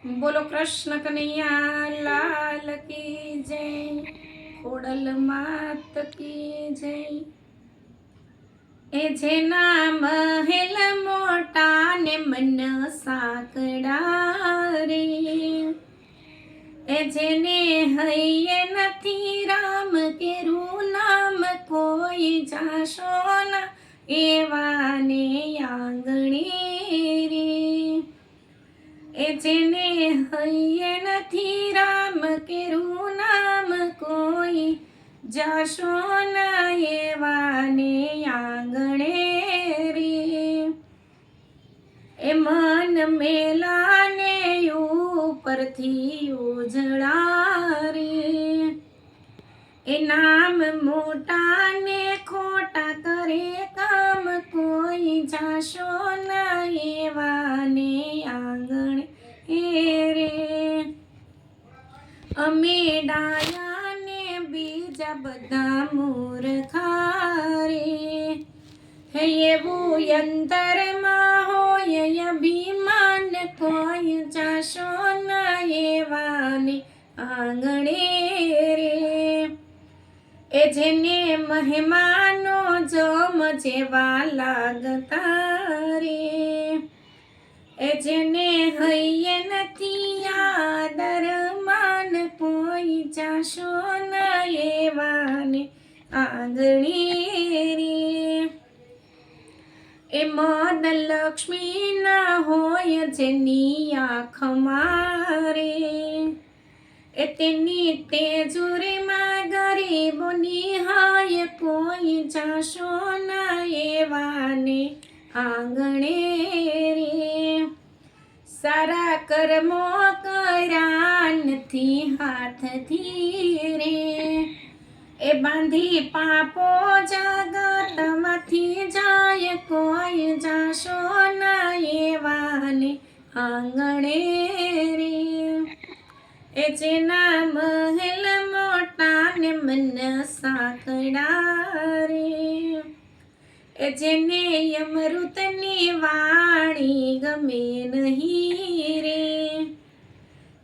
બોલો કૃષ્ણ કનૈયા લાલ કી જય, ખોડલ માત કી જય। એ જેના મહેલ મોટા ને મન સાંકડા રે, એ જેને હૈયે નથી રામ કેરું નામ કોઈ જાશો ના એવાને આંગણે રે, એ જેને હૈયે નથી રામ કેરું નામ કોઈ જાશો ના એવાને આંગણે રે, એ મન મેલાને ઉપરથી ઉજળા રે, એ નામ મોટા ને ખોટા કરે કામ કોઈ જાશો ના એવાને આંગણે રે, અમે ડાયા ને બીજા બધા મૂર્ખા રે, હે એવું અંતરમાં હોય અભિમાન કોઈ જાશો ના એવાને આંગણે રે, એ જેને મહેમાનો જમ જેવા લાગતા રે, એ જેને હૈયે નથી આદર માન કોઈ જાશો ના એવાને આંગણે રે, એ મદ લક્ષ્મી ના હોય જેની આંખમાં રે, એ તેની તેજુરીમાં ગરીબોની હાય કોઈ જાશો ના એવાને આંગણે રે, સારા કર્મો કર્યા નથી હાથથી રે, એ બાંધી પાપો જગતમાંથી જાય કોઈ જાશો ના એવાને આંગણે રે, એ જેના મહેલ મોટા ને મન સાંકડા રે, એ જેને અમૃતની વાણી ગમે નહીં રે,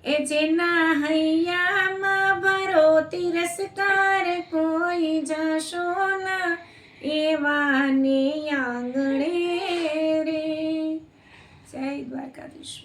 એ જેના હૈયામાં ભરો તિરસ્કાર કોઈ જાશો ના એવાને આંગણે રે। જય દ્વારકાધીશ।